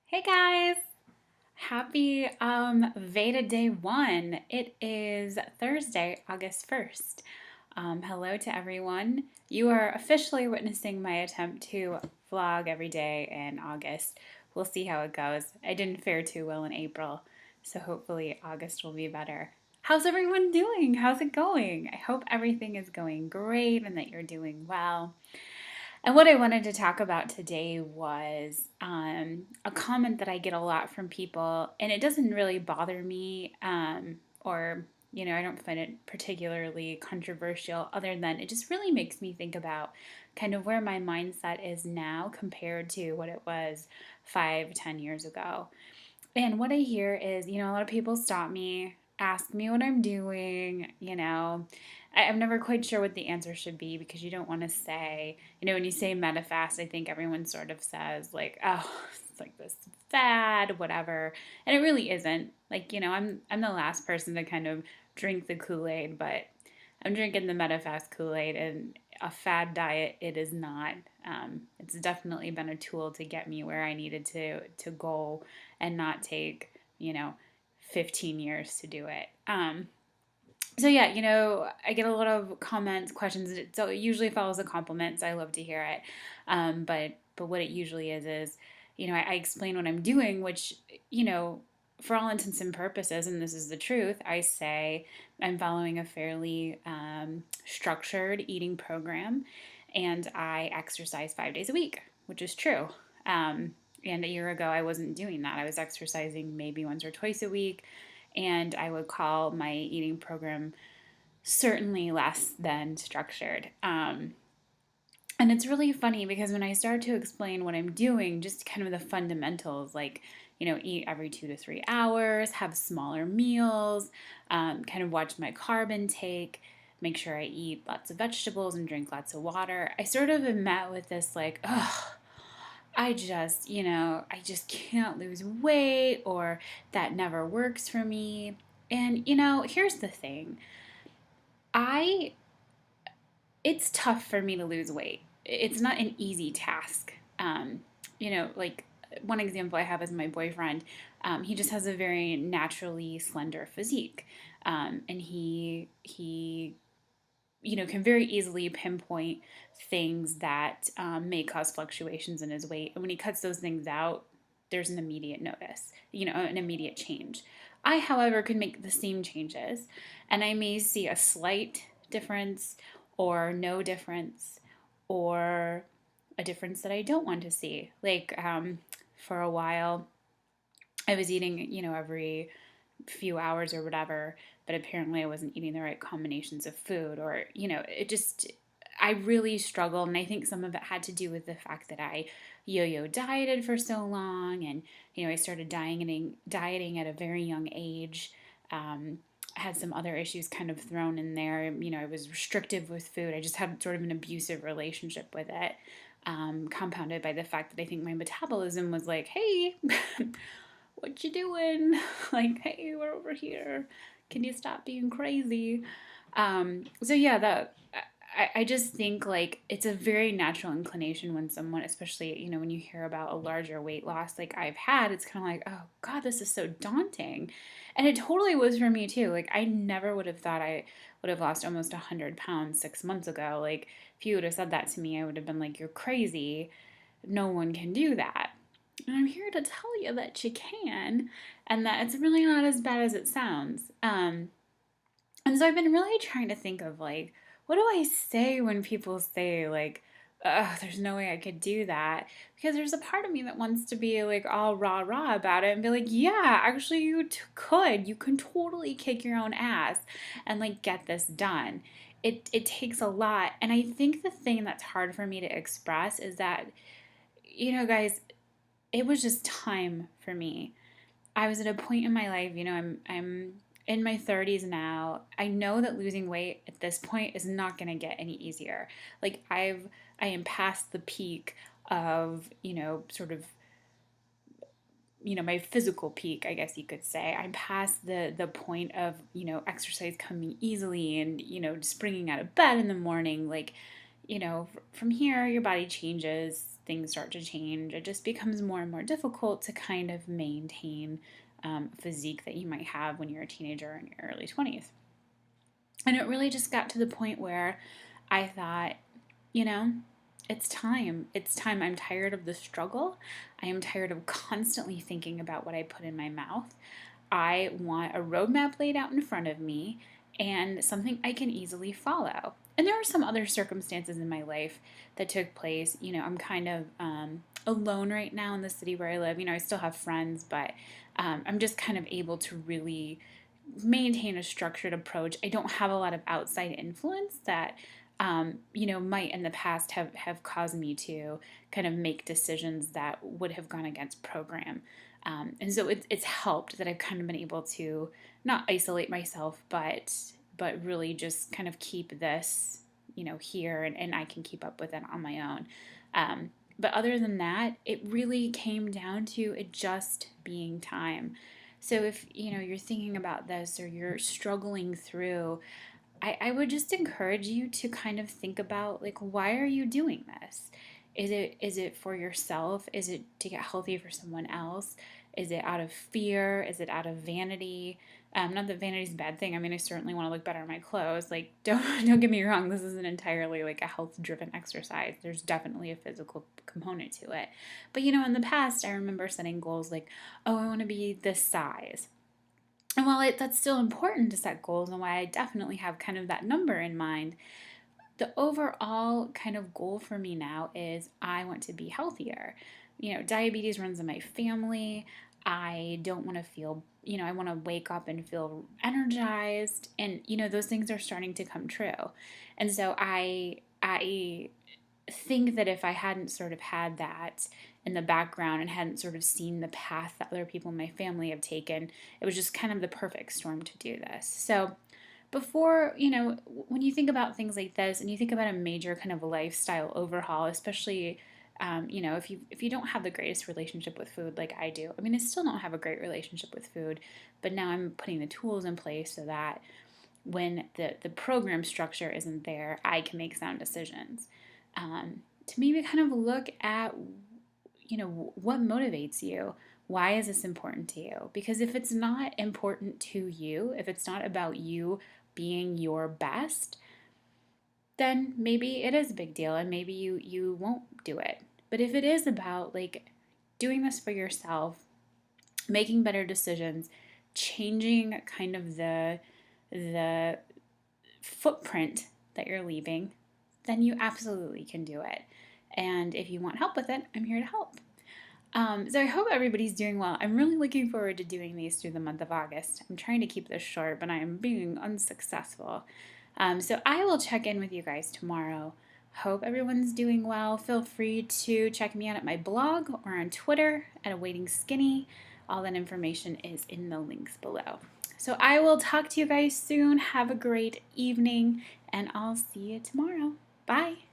Hey guys! Happy Veda Day 1. It is Thursday, August 1st. Hello to everyone. You are officially witnessing my attempt to vlog every day in August. We'll see how it goes. I didn't fare too well in April, so hopefully August will be better. How's everyone doing? How's it going? I hope everything is going great and that you're doing well. And what I wanted to talk about today was a comment that I get a lot from people, and it doesn't really bother me, or I don't find it particularly controversial, other than it just really makes me think about kind of where my mindset is now compared to what it was 5, 10 years ago. And what I hear is, a lot of people stop me, ask me what I'm doing, I'm never quite sure what the answer should be because you don't want to say, when you say Medifast, I think everyone sort of says, like, oh, it's like this fad, whatever. And it really isn't. Like, I'm the last person to kind of drink the Kool-Aid, but I'm drinking the Medifast Kool-Aid, and a fad diet it is not. It's definitely been a tool to get me where I needed to go and not take 15 years to do it. So yeah, I get a lot of comments, questions. So it usually follows a compliment, so I love to hear it. But what it usually is I explain what I'm doing, which for all intents and purposes, and this is the truth, I say I'm following a fairly structured eating program, and I exercise 5 days a week, which is true. And a year ago, I wasn't doing that. I was exercising maybe once or twice a week, and I would call my eating program certainly less than structured. And it's really funny because when I start to explain what I'm doing, just kind of the fundamentals, like, eat every 2 to 3 hours, have smaller meals, kind of watch my carb intake, make sure I eat lots of vegetables and drink lots of water, I sort of am met with this, like, ugh, I just can't lose weight, or that never works for me. And, here's the thing. I it's tough for me to lose weight. It's not an easy task. Like one example I have is my boyfriend. He just has a very naturally slender physique, and he can very easily pinpoint things that may cause fluctuations in his weight. And when he cuts those things out, there's an immediate notice, an immediate change. I, however, could make the same changes, and I may see a slight difference, or no difference, or a difference that I don't want to see. Like for a while, I was eating, every few hours or whatever, but apparently I wasn't eating the right combinations of food, or, I really struggled. And I think some of it had to do with the fact that I yo-yo dieted for so long. And, I started dieting at a very young age. I had some other issues kind of thrown in there. I was restrictive with food. I just had sort of an abusive relationship with it, compounded by the fact that I think my metabolism was like, hey, what you doing? Like, hey, we're over here. Can you stop being crazy? So yeah, I just think like it's a very natural inclination when someone, especially, when you hear about a larger weight loss like I've had, it's kind of like, oh God, this is so daunting. And it totally was for me too. Like I never would have thought I would have lost almost 100 pounds 6 months ago. Like if you would have said that to me, I would have been like, you're crazy. No one can do that. And I'm here to tell you that you can, and that it's really not as bad as it sounds. And so I've been really trying to think of like, what do I say when people say like, ugh, there's no way I could do that? Because there's a part of me that wants to be like all rah rah about it and be like, yeah, actually could. You can totally kick your own ass and like get this done. It takes a lot. And I think the thing that's hard for me to express is that, guys, it was just time for me. I was at a point in my life, I'm in my 30s now. I know that losing weight at this point is not going to get any easier. Like I am past the peak of, sort of, my physical peak, I guess you could say. I'm past the point of, exercise coming easily and, just springing out of bed in the morning. Like, from here, your body changes, things start to change. It just becomes more and more difficult to kind of maintain physique that you might have when you're a teenager or in your early 20s. And it really just got to the point where I thought, you know, it's time. It's time. I'm tired of the struggle. I am tired of constantly thinking about what I put in my mouth. I want a roadmap laid out in front of me and something I can easily follow. And there were some other circumstances in my life that took place. I'm kind of alone right now in the city where I live. I still have friends, but I'm just kind of able to really maintain a structured approach. I don't have a lot of outside influence that might in the past have caused me to kind of make decisions that would have gone against program. And so it's helped that I've kind of been able to not isolate myself, but really just kind of keep this, here, and I can keep up with it on my own. But other than that, it really came down to it just being time. So if you're thinking about this or you're struggling through, I would just encourage you to kind of think about, like, why are you doing this? Is it for yourself? Is it to get healthy for someone else? Is it out of fear? Is it out of vanity? Not that vanity is a bad thing. I mean, I certainly want to look better in my clothes. Like, don't get me wrong. This isn't entirely like a health-driven exercise. There's definitely a physical component to it. But in the past, I remember setting goals like, oh, I want to be this size. And while that's still important to set goals, and why I definitely have kind of that number in mind, the overall kind of goal for me now is I want to be healthier. Diabetes runs in my family. I don't want to feel, I want to wake up and feel energized. And, those things are starting to come true. And so I think that if I hadn't sort of had that in the background and hadn't sort of seen the path that other people in my family have taken, it was just kind of the perfect storm to do this. So before, when you think about things like this and you think about a major kind of lifestyle overhaul, especially, if you don't have the greatest relationship with food like I do. I mean, I still don't have a great relationship with food, but now I'm putting the tools in place so that when the program structure isn't there, I can make sound decisions. To maybe kind of look at, what motivates you? Why is this important to you? Because if it's not important to you, if it's not about you being your best, then maybe it is a big deal and maybe you won't do it. But if it is about like doing this for yourself, making better decisions, changing kind of the footprint that you're leaving, then you absolutely can do it. And if you want help with it, I'm here to help. So I hope everybody's doing well. I'm really looking forward to doing these through the month of August. I'm trying to keep this short, but I am being unsuccessful. So I will check in with you guys tomorrow. Hope everyone's doing well. Feel free to check me out at my blog or on Twitter at Awaiting Skinny. All that information is in the links below. So I will talk to you guys soon. Have a great evening, and I'll see you tomorrow. Bye.